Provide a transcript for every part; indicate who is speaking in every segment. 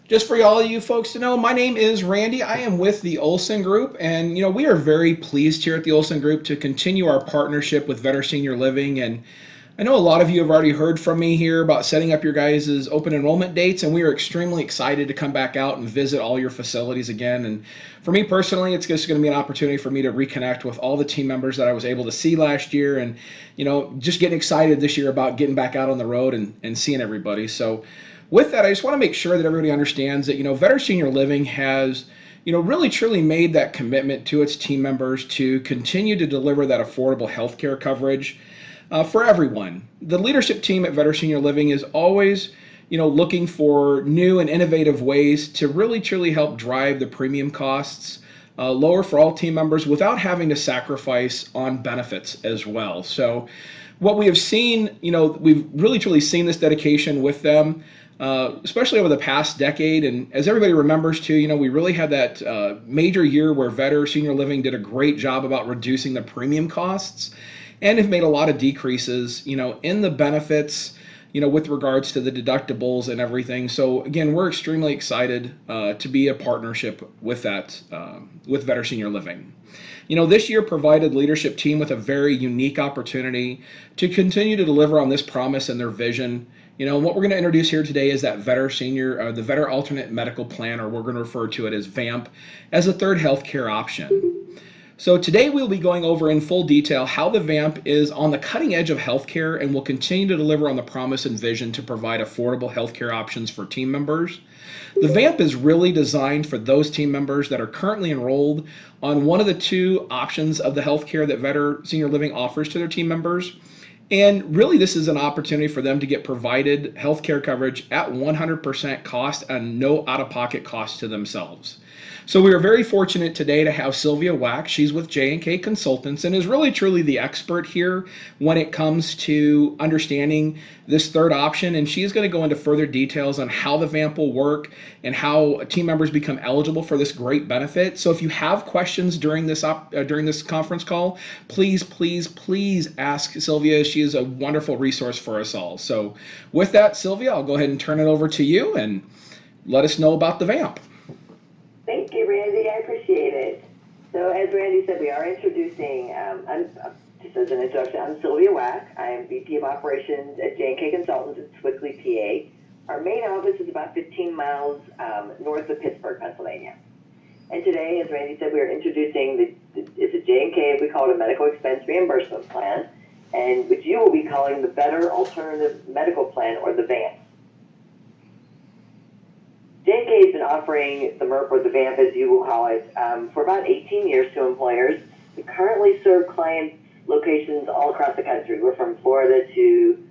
Speaker 1: Just for all of you folks to know, my name is Randy. I am with the Olson Group, and we are very pleased here at the Olson Group to continue our partnership with Vetter Senior Living. And I know a lot of you have already heard from me here about setting up your guys' open enrollment dates, and we are extremely excited to come back out and visit all your facilities again. And for me personally, it's just going to be an opportunity for me to reconnect with all the team members that I was able to see last year, and just getting excited this year about getting back out on the road and seeing everybody. So with that, I just want to make sure that everybody understands that Vetter Senior Living has really truly made that commitment to its team members to continue to deliver that affordable healthcare coverage for everyone. The leadership team at Vetter Senior Living is always looking for new and innovative ways to really truly help drive the premium costs lower for all team members without having to sacrifice on benefits as well. So what we have seen, we've really truly seen this dedication with them, especially over the past decade. And as everybody remembers too, we really had that major year where Vetter Senior Living did a great job about reducing the premium costs and have made a lot of decreases, in the benefits, with regards to the deductibles and everything. So again, we're extremely excited to be a partnership with that, with Vetter Senior Living. This year provided leadership team with a very unique opportunity to continue to deliver on this promise and their vision. And what we're going to introduce here today is that Vetter Senior, the Vetter Alternate Medical Plan, or we're going to refer to it as VAMP, as a third healthcare option. So today we'll be going over in full detail how the VAMP is on the cutting edge of healthcare and will continue to deliver on the promise and vision to provide affordable healthcare options for team members. The VAMP is really designed for those team members that are currently enrolled on one of the two options of the healthcare that Vetter Senior Living offers to their team members. And really, this is an opportunity for them to get provided healthcare coverage at 100% cost and no out-of-pocket cost to themselves. So we are very fortunate today to have Sylvia Wack. She's with J&K Consultants and is really truly the expert here when it comes to understanding this third option. And she is going to go into further details on how the VAMP will work and how team members become eligible for this great benefit. So if you have questions during this conference call, please ask Sylvia. She is a wonderful resource for us all. So with that, Sylvia, I'll go ahead and turn it over to you and let us know about the VAMP.
Speaker 2: Thank you, Randy. I appreciate it. So as Randy said, we are introducing, just as an introduction, I'm Sylvia Wack. I am VP of Operations at J&K Consultants in Swickley, PA. Our main office is about 15 miles north of Pittsburgh, Pennsylvania. And today, as Randy said, we are introducing it's a J&K, we call it a medical expense reimbursement plan, and which you will be calling the Vetter Alternative Medical Plan, or the VAMP. J&K has been offering the MERP, or the VAMP as you will call it, for about 18 years to employers. We currently serve clients locations all across the country. We're from Florida to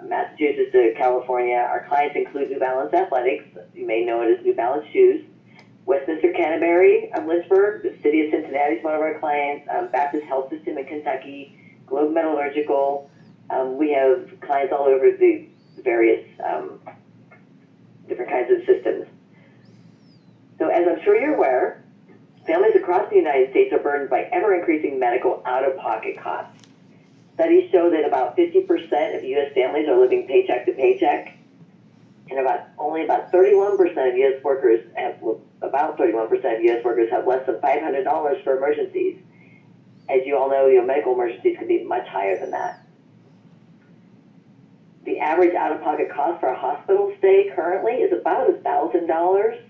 Speaker 2: Massachusetts to California. Our clients include New Balance Athletics, you may know it as New Balance Shoes, Westminster Canterbury of Lynchburg, the city of Cincinnati is one of our clients, Baptist Health System in Kentucky, Globe Metallurgical. We have clients all over the various different kinds of systems. So as I'm sure you're aware, families across the United States are burdened by ever-increasing medical out-of-pocket costs. Studies show that about 50% of U.S. families are living paycheck to paycheck, and only about 31% of U.S. workers have less than $500 for emergencies. As you all know, medical emergencies could be much higher than that. The average out-of-pocket cost for a hospital stay currently is about $1,000,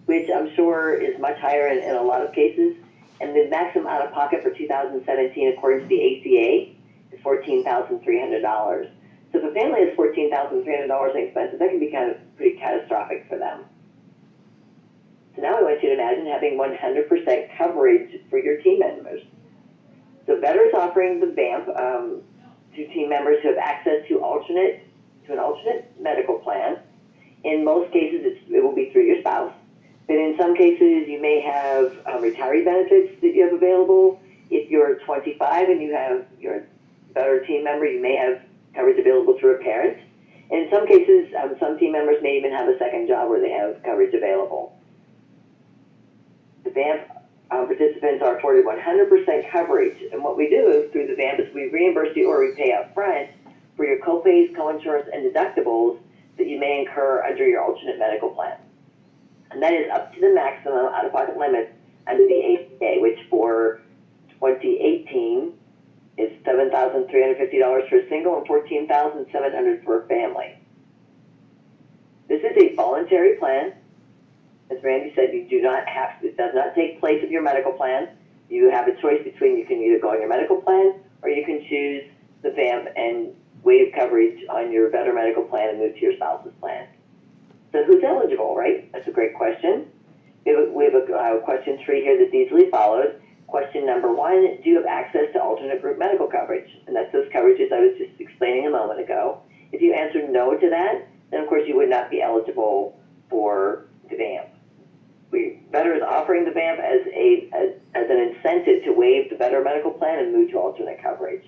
Speaker 2: which I'm sure is much higher in a lot of cases. And the maximum out-of-pocket for 2017, according to the ACA, is $14,300. So if a family has $14,300 in expenses, that can be kind of pretty catastrophic for them. So now I want you to imagine having 100% coverage for your team members. So Vetter is offering the VAMP to team members who have access to an alternate medical plan. In most cases, it will be through your spouse. But in some cases, you may have retiree benefits that you have available. If you're 25 and you're a Vetter team member, you may have coverage available through a parent. And in some cases, some team members may even have a second job where they have coverage available. The VAMP participants are afforded 100% coverage. And what we do through the VAMP is we reimburse you or we pay up front for your copays, coinsurance, and deductibles that you may incur under your alternate medical plan. that is up to the maximum out-of-pocket limits under the ACA, which for 2018 is $7,350 for a single and $14,700 for a family. This is a voluntary plan. As Randy said, you do not have to, it does not take place of your medical plan. You have a choice between, you can either go on your medical plan or you can choose the VAMP and waive coverage on your Vetter medical plan and move to your spouse's plan. So who's eligible, right? That's a great question. We have a question tree here that's easily followed. Question number 1, do you have access to alternate group medical coverage? And that's those coverages I was just explaining a moment ago. If you answer no to that, then of course you would not be eligible for the VAMP. Vetter is offering the VAMP as an incentive to waive the Vetter medical plan and move to alternate coverage.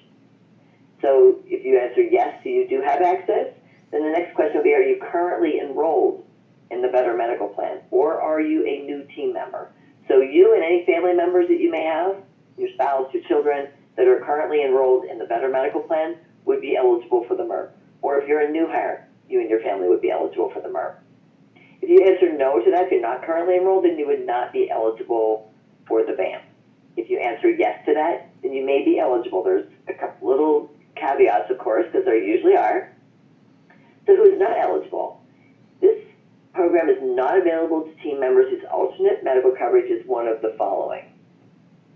Speaker 2: So if you answer yes, so you do have access, then the next question will be, are you currently enrolled in the Vetter medical plan, or are you a new team member? So you and any family members that you may have, your spouse, your children, that are currently enrolled in the Vetter medical plan would be eligible for the MERP. Or if you're a new hire, you and your family would be eligible for the MERP. If you answer no to that, if you're not currently enrolled, then you would not be eligible for the VAMP. If you answer yes to that, then you may be eligible. There's a couple little caveats, of course, because there usually are. So who's not eligible? This program is not available to team members whose alternate medical coverage is one of the following: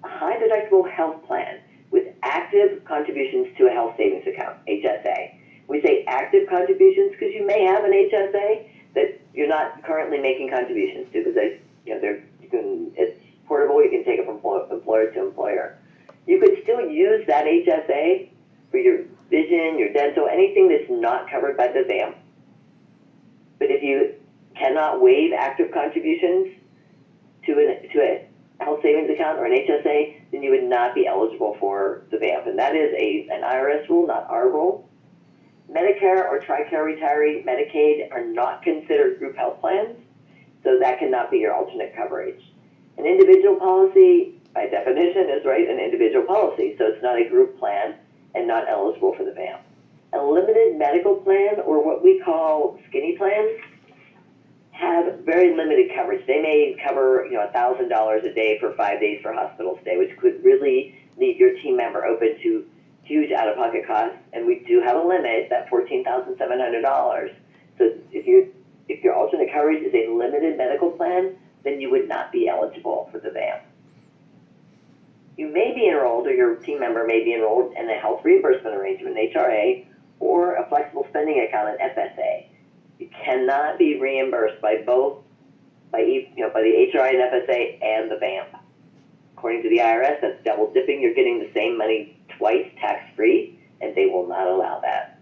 Speaker 2: a high deductible health plan with active contributions to a health savings account, HSA. We say active contributions because you may have an HSA that you're not currently making contributions to, because it's portable. You can take it from employer to employer. You could still use that HSA for your vision, your dental, anything that's not covered by the VAMP. But if you cannot waive active contributions to a health savings account or an HSA, then you would not be eligible for the VAMP. And that is an IRS rule, not our rule. Medicare or TRICARE retiree Medicaid are not considered group health plans, so that cannot be your alternate coverage. An individual policy, by definition, is an individual policy, so it's not a group plan and not eligible for the VAMP. A limited medical plan, or what we call skinny plans, have very limited coverage. They may cover $1,000 a day for 5 days for hospital stay, which could really leave your team member open to huge out-of-pocket costs. And we do have a limit, that $14,700. So if your alternate coverage is a limited medical plan, then you would not be eligible for the VAMP. You may be enrolled, or your team member may be enrolled in a health reimbursement arrangement, an HRA, or a flexible spending account, an FSA. You cannot be reimbursed by both, by the HRA and FSA and the VAMP. According to the IRS, that's double dipping. You're getting the same money twice tax-free, and they will not allow that.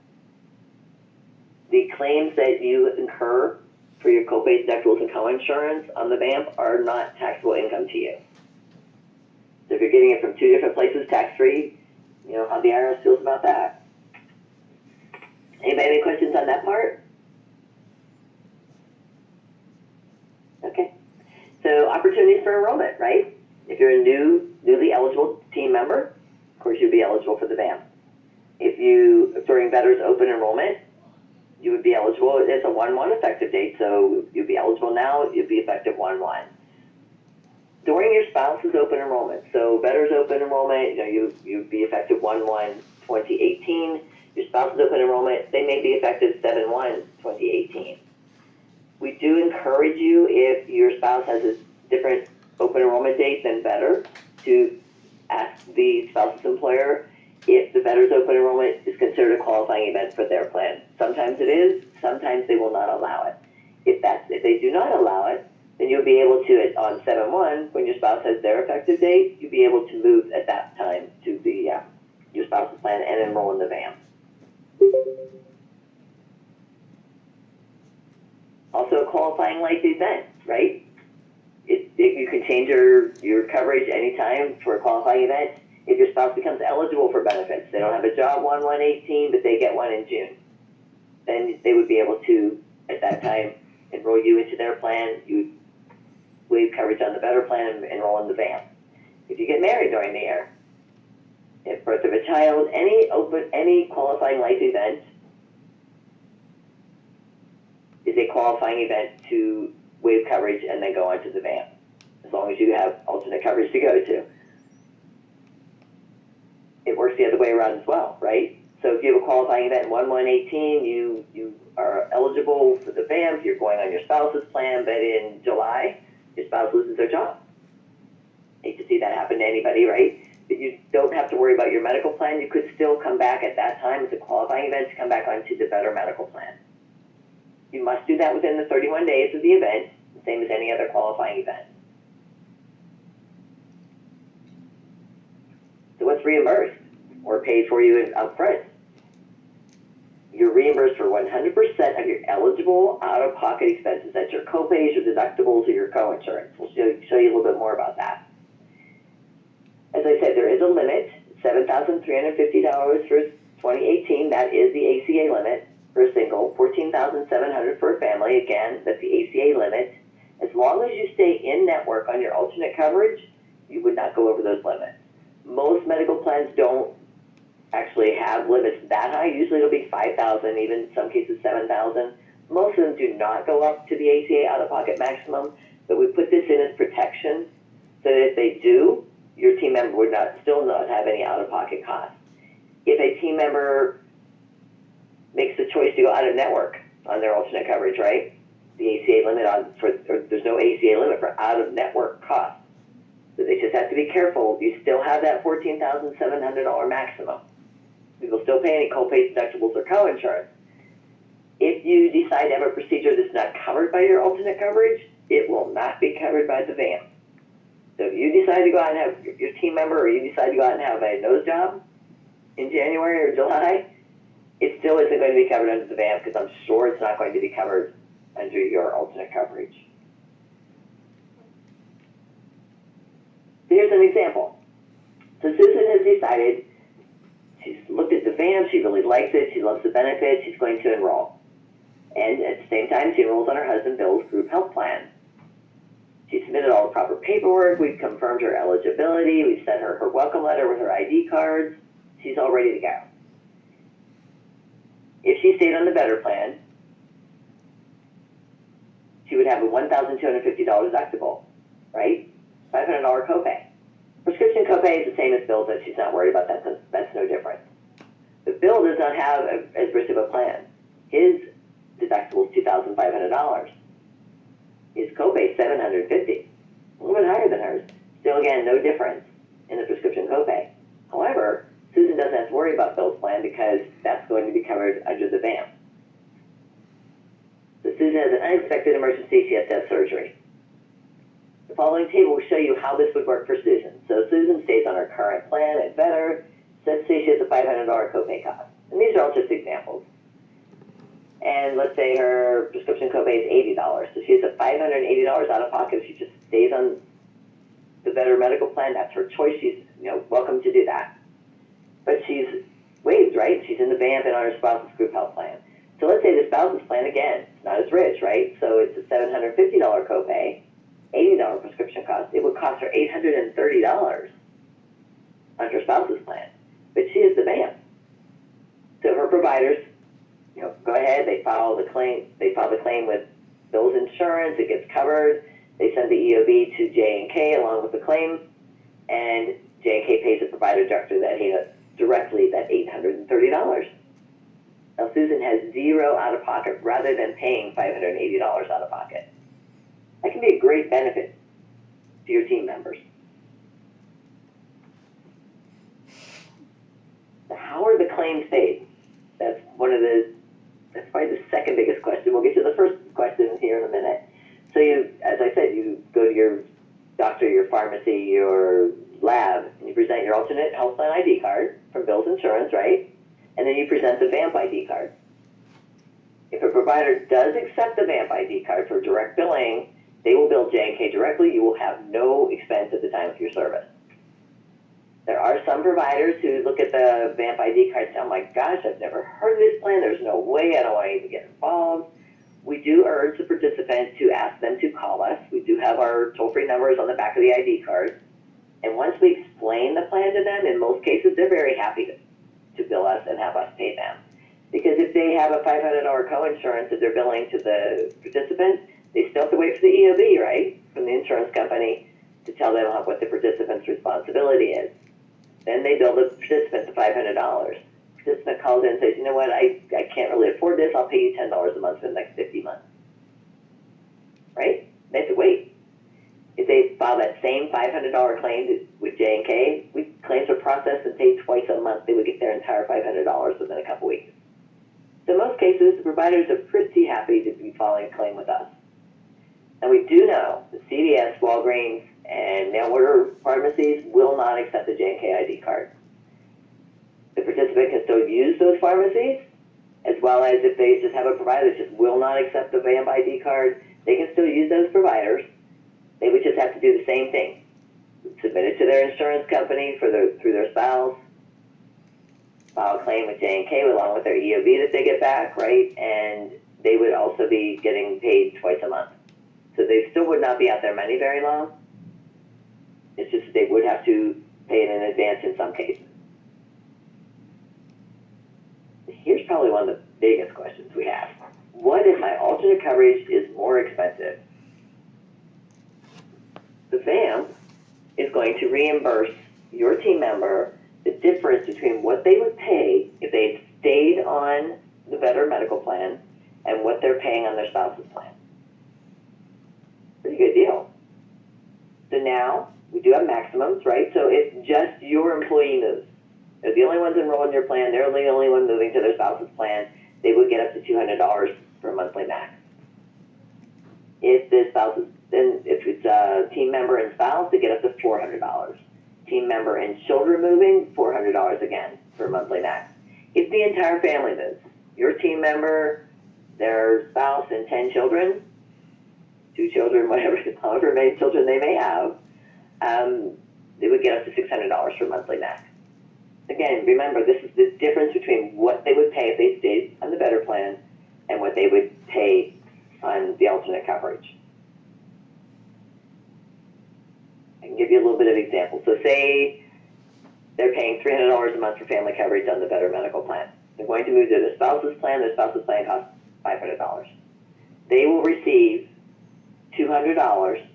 Speaker 2: The claims that you incur for your copays, deductibles, and coinsurance on the VAMP are not taxable income to you. So if you're getting it from 2 different places tax-free, how the IRS feels about that. Anybody have any questions on that part? Okay. So opportunities for enrollment, right? If you're a newly eligible team member, of course you'll be eligible for the VAMP. During Vetter's open enrollment, you would be eligible. It's a 1/1 effective date, so you'd be eligible now. You'd be effective 1/1. During your spouse's open enrollment, so Vetter's open enrollment, you'd be effective 1/1/2018. Your spouse's open enrollment, they may be effective 7/1/2018. We do encourage you, if your spouse has a different open enrollment date than Vetter, to ask the spouse's employer if the Vetter's open enrollment is considered a qualifying event for their plan. Sometimes it is, sometimes they will not allow it. If they do not allow it, then you'll be able to, on 7/1, when your spouse has their effective date, you'll be able to move at that time to your spouse's plan and enroll in the VAMP. Also, a qualifying life event, right? You can change your coverage anytime for a qualifying event. If your spouse becomes eligible for benefits, they don't have a job 1/1/18, but they get one in June, then they would be able to, at that time, enroll you into their plan. You waive coverage on the Vetter plan and enroll in the VAMP. If you get married during the year, if birth of a child, any qualifying life event is a qualifying event to waive coverage, and then go on to the VAMP, as long as you have alternate coverage to go to. It works the other way around as well, right? So if you have a qualifying event in 1/1/18, you are eligible for the VAMP, you're going on your spouse's plan, but in July, your spouse loses their job. Hate to see that happen to anybody, right? But you don't have to worry about your medical plan. You could still come back at that time as a qualifying event to come back onto the Vetter medical plan. You must do that within the 31 days of the event, the same as any other qualifying event. So what's reimbursed or paid for you upfront? You're reimbursed for 100% of your eligible out-of-pocket expenses. That's your copays, your deductibles, or your coinsurance. We'll show you a little bit more about that. As I said, there is a limit, $7,350 for 2018. That is the ACA limit for a single, $14,700 for a family. Again, that's the ACA limit. As long as you stay in network on your alternate coverage, you would not go over those limits. Most medical plans don't actually have limits that high. Usually it'll be $5,000, even in some cases $7,000. Most of them do not go up to the ACA out-of-pocket maximum, but we put this in as protection so that if they do, your team member would still not have any out-of-pocket costs. If a team member makes the choice to go out of network on their alternate coverage, right? The ACA limit there's no ACA limit for out-of-network costs. So they just have to be careful. You still have that $14,700 maximum. You will still pay any co-pays, deductibles, or co-insurance. If you decide to have a procedure that's not covered by your alternate coverage, it will not be covered by the VAMP. So if you decide to go out and have your team member, or you decide to go out and have a nose job in January or July, it still isn't going to be covered under the VAMP because I'm sure it's not going to be covered under your alternate coverage. So here's an example. So Susan has decided, she's looked at the VAMP, she really likes it, she loves the benefits, she's going to enroll. And at the same time, she enrolls on her husband Bill's group health plan. She submitted all the proper paperwork, we've confirmed her eligibility, we've sent her her welcome letter with her ID cards, she's all ready to go. If she stayed on the Vetter plan, she would have a $1,250 deductible, right? $500 copay. Prescription copay is the same as Bill's, that she's not worried about that, so that's no different. But Bill does not have as rich of a plan. His deductible is $2,500. His copay is $750, a little bit higher than hers. Still, again, no difference in the prescription copay. However, Susan doesn't have to worry about Bill's plan because that's going to be covered under the VAMP. So Susan has an unexpected emergency, she has to have surgery. The following table will show you how this would work for Susan. So Susan stays on her current plan at Vetter. Let's say she has a $500 copay cost. And these are all just examples. And let's say her prescription copay is $80. So she has a $580 out of pocket if she just stays on the Vetter medical plan. That's her choice. She's welcome to do that. But she's waived, right? She's in the VAMP and on her spouse's group health plan. So let's say the spouse's plan, again, it's not as rich, right? So it's a $750 copay, $80 prescription cost. It would cost her $830 on her spouse's plan. But she is the VAMP. So her providers, go ahead, they file the claim with Bill's insurance, it gets covered, they send the EOB to J&K along with the claim, and J&K pays the provider directly that $830. Now Susan has zero out of pocket rather than paying $580 out of pocket. That can be a great benefit to your team members. So how are the claims paid? That's probably the second biggest question. We'll get to the first question here in a minute. So as I said, you go to your doctor, your pharmacy, your lab, and you present your alternate health plan ID card from Bill's insurance, right? And then you present the VAMP ID card. If a provider does accept the VAMP ID card for direct billing, they will bill J&K directly. You will have no expense at the time of your service. There are some providers who look at the VAMP ID card and say, oh my gosh, I've never heard of this plan. There's no way. I don't want to even get involved. We do urge the participant to ask them to call us. We do have our toll-free numbers on the back of the ID card. And once we explain the plan to them, in most cases, they're very happy to bill us and have us pay them. Because if they have a $500 co-insurance that they're billing to the participant, they still have to wait for the EOB, right, from the insurance company to tell them what the participant's responsibility is. Then they bill the participant the $500. Participant calls in and says, you know what, I can't really afford this, I'll pay you $10 a month for the next 50 months. Right? They have to wait. If they file that same $500 claim with J&K, claims are processed and paid twice a month, they would get their entire $500 within a couple weeks. So in most cases, the providers are pretty happy to be filing a claim with us. And we do know that CVS, Walgreens, and mail order pharmacies will not accept the J&K ID card. The participant can still use those pharmacies, as well as if they just have a provider that just will not accept the VAMP ID card, they can still use those providers. They would just have to do the same thing. Submit it to their insurance company through their spouse, file a claim with J&K along with their EOB that they get back, right? And they would also be getting paid twice a month. So they still would not be out their money very long. It's just that they would have to pay it in advance in some cases. Here's probably one of the biggest questions we have. What if my alternate coverage is more expensive? The VAMP is going to reimburse your team member the difference between what they would pay if they stayed on the Vetter medical plan and what they're paying on their spouse's plan. Pretty good deal. So now we do have maximums, right? So if just your employee moves, they're the only ones enrolled in your plan, they're the only one moving to their spouse's plan, they would get up to $200 for a monthly max. If the spouse is, then if it's a team member and spouse, they get up to $400. Team member and children moving, $400 again for a monthly max. If the entire family moves, your team member, their spouse, and 10 children, 2 children, whatever, however many children they may have, they would get up to $600 for a monthly max. Again, remember, this is the difference between what they would pay if they stayed on the Vetter plan and what they would pay on the alternate coverage. I can give you a little bit of example. So say they're paying $300 a month for family coverage on the Vetter medical plan. They're going to move to their spouse's plan. Their spouse's plan costs $500. They will receive $200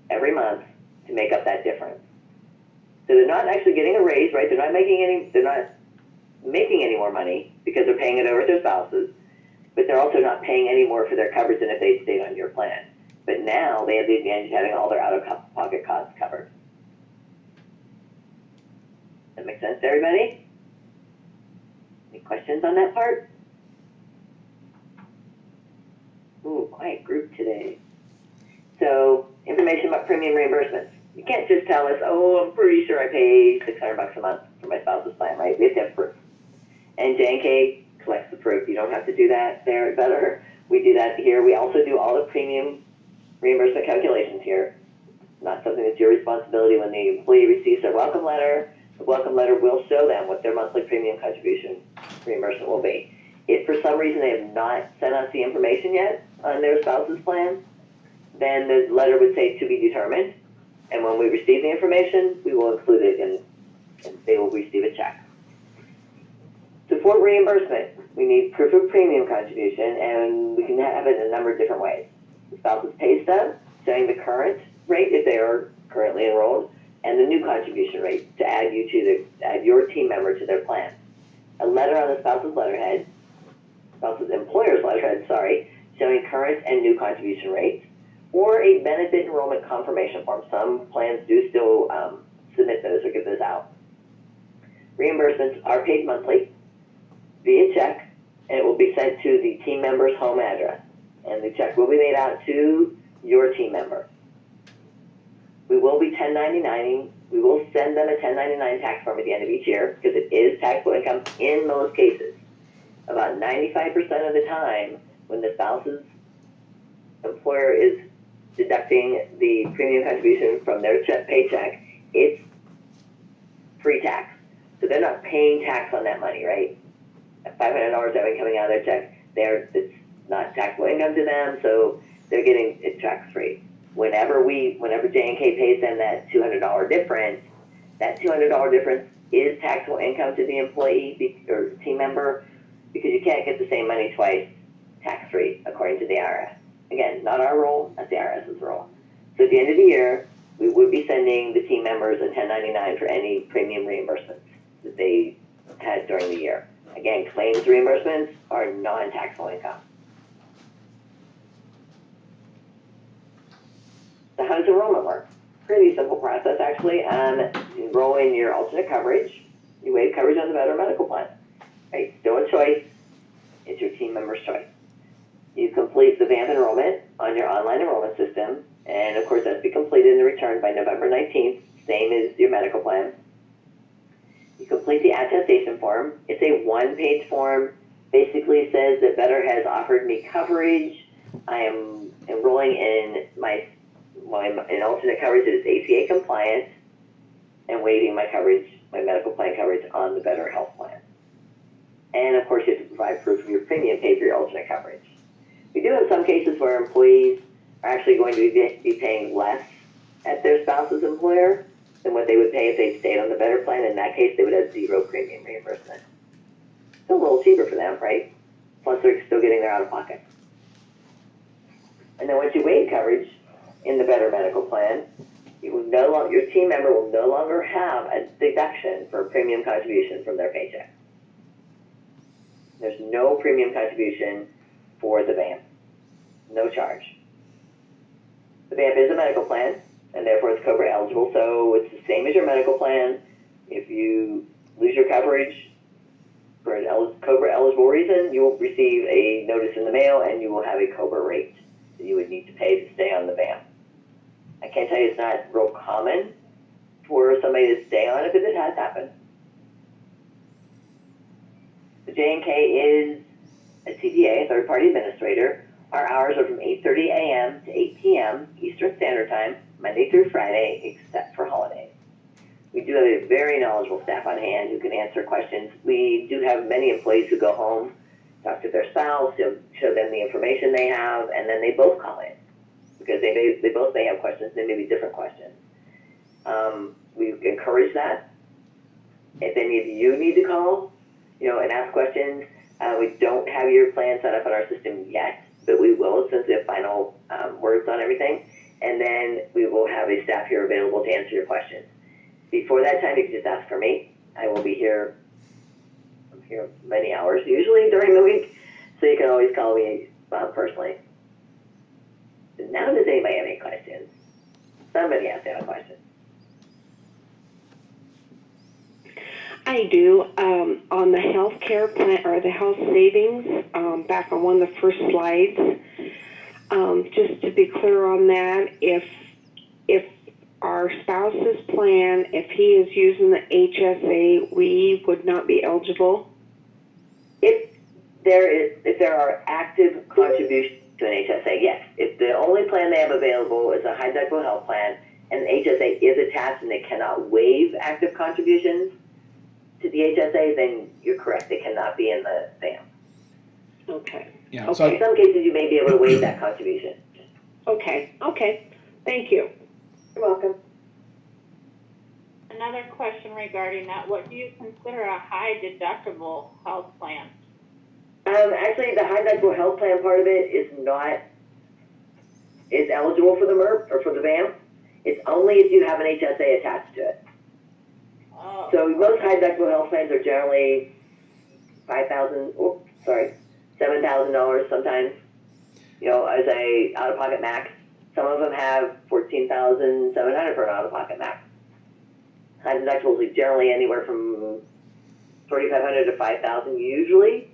Speaker 2: every month to make up that difference. So they're not actually getting a raise, right? They're not making any more money because they're paying it over to their spouses, but they're also not paying any more for their coverage than if they stayed on your plan. But now they have the advantage of having all their out-of-pocket costs covered. Does that make sense to everybody? Any questions on that part? Ooh, quiet group today. So, information about premium reimbursements. You can't just tell us, oh, I'm pretty sure I pay $600 a month for my spouse's plan, right? We have to have proof. And J&K collects the proof. You don't have to do that there at Vetter. We do that here. We also do all the premium reimbursement calculations here. Not something that's your responsibility. When the employee receives their welcome letter, the welcome letter will show them what their monthly premium contribution reimbursement will be. If for some reason they have not sent us the information yet on their spouse's plan, then the letter would say to be determined. And when we receive the information, we will include it and they will receive a check. So for reimbursement, we need proof of premium contribution, and we can have it in a number of different ways. The spouse's pay stub, showing the current rate if they are currently enrolled, and the new contribution rate to add your team member to their plan. A letter on the spouse's letterhead, spouse's employer's letterhead, sorry, showing current and new contribution rates, or a benefit enrollment confirmation form. Some plans do still submit those or give those out. Reimbursements are paid monthly via check, and it will be sent to the team member's home address. And the check will be made out to your team member. We will be 1099ing. We will send them a 1099 tax form at the end of each year because it is taxable income in most cases. About 95% of the time, when the spouse's employer is deducting the premium contribution from their paycheck, it's pre-tax. So they're not paying tax on that money, right? At $500 coming out of their check, it's not taxable income to them, so they're getting it tax-free. Whenever J&K pays them that $200 difference, that $200 difference is taxable income to the employee or team member because you can't get the same money twice tax-free according to the IRS. Again, not our role, that's the IRS's role. So at the end of the year, we would be sending the team members a 1099 for any premium reimbursements that they had during the year. Again, claims reimbursements are non-taxable income. So how does enrollment work? Pretty simple process, actually. Enroll in your alternate coverage. You waive coverage on the Vetter medical plan. Right? Still a choice. It's your team member's choice. You complete the VAMP enrollment on your online enrollment system, and of course that's to be completed and returned by November 19th, same as your medical plan. You complete the attestation form. It's a one-page form. Basically says that Vetter has offered me coverage. I am enrolling in an alternate coverage that is ACA compliant and waiving my coverage, my medical plan coverage on the Vetter health plan. And of course you have to provide proof of your premium paid for your alternate coverage. We do have some cases where employees are actually going to be paying less at their spouse's employer than what they would pay if they stayed on the Vetter plan. In that case, they would have zero premium reimbursement. Still a little cheaper for them, right? Plus they're still getting their out-of-pocket. And then once you waive coverage in the Vetter medical plan, your team member will no longer have a deduction for premium contribution from their paycheck. There's no premium contribution for the VAMP. No charge. The VAMP is a medical plan, and therefore it's COBRA eligible, so it's the same as your medical plan. If you lose your coverage for an COBRA eligible reason, you will receive a notice in the mail and you will have a COBRA rate that you would need to pay to stay on the VAMP. I can't tell you it's not real common for somebody to stay on it, because it has happened. The J&K is a TPA, a third-party administrator. Our hours are from 8:30 a.m. to 8 p.m. Eastern Standard Time, Monday through Friday, except for holidays. We do have a very knowledgeable staff on hand who can answer questions. We do have many employees who go home, talk to their spouse, show them the information they have, and then they both call in, because they both may have questions. They may be different questions. We encourage that. If any of you need to call, and ask questions, we don't have your plan set up in our system yet, but we will since we have final words on everything. And then we will have a staff here available to answer your questions. Before that time, you can just ask for me. I will be here. I'm here many hours usually during the week, so you can always call me personally. Now, does anybody have any questions? Somebody has to have a question.
Speaker 3: I do. On the health care plan or the health savings, back on one of the first slides, just to be clear on that, if our spouse's plan, if he is using the HSA, we would not be eligible?
Speaker 2: If there are active contributions to an HSA, yes. If the only plan they have available is a high deductible health plan and the HSA is attached and they cannot waive active contributions to the HSA, then you're correct. They cannot be in the VAMP.
Speaker 3: Okay.
Speaker 1: Yeah.
Speaker 3: Okay.
Speaker 1: So
Speaker 2: In some cases, you may be able to waive that contribution.
Speaker 3: Okay. Okay. Thank you.
Speaker 2: You're welcome.
Speaker 4: Another question regarding that, what do you consider a high deductible health plan?
Speaker 2: Actually, the high deductible health plan part of it is eligible for the MERP or for the VAMP. It's only if you have an HSA attached to it.
Speaker 4: Oh.
Speaker 2: So most high deductible health plans are generally $7,000 sometimes, as a out-of-pocket max. Some of them have $14,700 for an out-of-pocket max. High deductibles are generally anywhere from $3,500 to $5,000 usually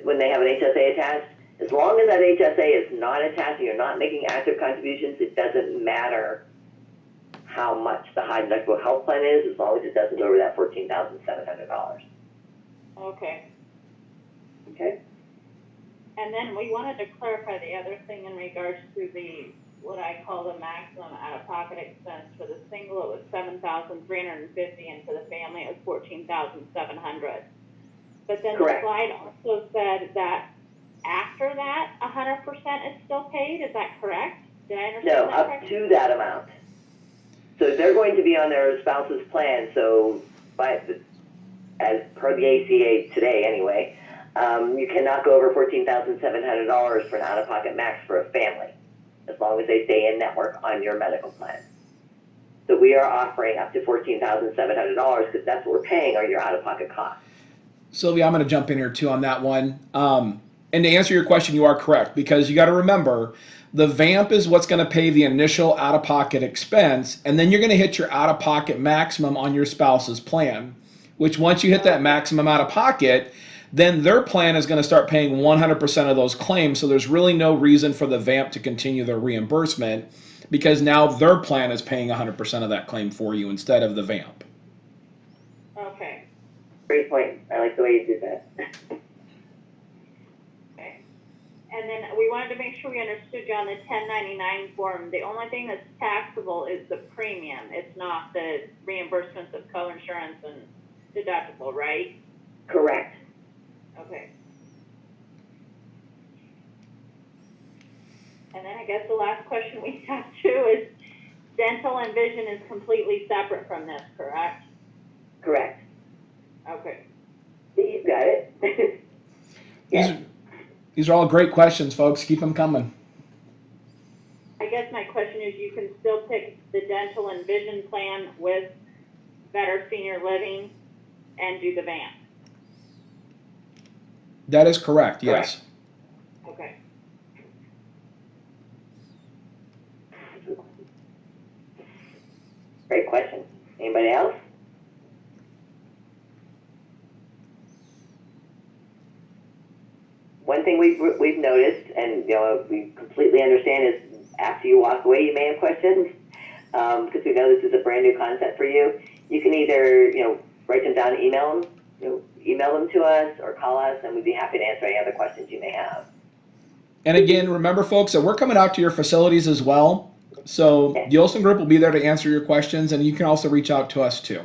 Speaker 2: when they have an HSA attached. As long as that HSA is not attached and you're not making active contributions, it doesn't matter how much the high deductible health plan is, as long as it doesn't go over that $14,700.
Speaker 4: Okay.
Speaker 2: Okay.
Speaker 4: And then we wanted to clarify the other thing in regards to what I call the maximum out-of-pocket expense. For the single, it was $7,350, and for the family, it was $14,700. But then
Speaker 2: Correct.
Speaker 4: the slide also said that after that, 100% is still paid. Is that correct? Did I understand
Speaker 2: No,
Speaker 4: that
Speaker 2: up
Speaker 4: correctly?
Speaker 2: to that amount. So they're going to be on their spouse's plan. So, as per the ACA today, anyway, You cannot go over $14,700 for an out-of-pocket max for a family, as long as they stay in network on your medical plan. So we are offering up to $14,700 because that's what we're paying are your out-of-pocket costs.
Speaker 1: Sylvia, I'm going to jump in here too on that one. And to answer your question, you are correct, because you got to remember the VAMP is what's going to pay the initial out-of-pocket expense, and then you're going to hit your out-of-pocket maximum on your spouse's plan, which once you hit that maximum out-of-pocket, then their plan is going to start paying 100% of those claims. So there's really no reason for the VAMP to continue their reimbursement, because now their plan is paying 100% of that claim for you instead of the VAMP.
Speaker 4: Okay.
Speaker 2: Great point. I like the way you do that.
Speaker 4: Okay. And then we wanted to make sure we understood you on the 1099 form. The only thing that's taxable is the premium. It's not the reimbursements of co-insurance and deductible, right?
Speaker 2: Correct.
Speaker 4: Okay. And then I guess the last question we have too is dental and vision is completely separate from this, correct?
Speaker 2: Correct.
Speaker 4: Okay.
Speaker 2: You got it. Yes.
Speaker 1: These are all great questions, folks. Keep them coming.
Speaker 4: I guess my question is you can still pick the dental and vision plan with Vetter Senior Living and do the VAMP.
Speaker 1: That is correct, yes.
Speaker 4: Okay.
Speaker 2: Great question. Anybody else? One thing we've noticed, and we completely understand, is after you walk away, you may have questions, because we know this is a brand new concept for you. You can either write them down, email them, email them to us, or call us, and we'd be happy to answer any other questions you may have.
Speaker 1: And again, remember, folks, that we're coming out to your facilities as well. So the Olson Group will be there to answer your questions, and you can also reach out to us too.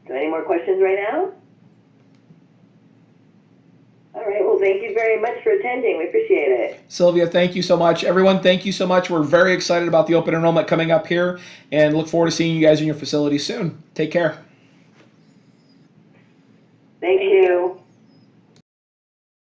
Speaker 2: So any more questions right now? All right, well, thank you very much for attending. We appreciate it.
Speaker 1: Sylvia, thank you so much. Everyone, thank you so much. We're very excited about the open enrollment coming up here, and look forward to seeing you guys in your facility soon. Take care.
Speaker 2: Thank you.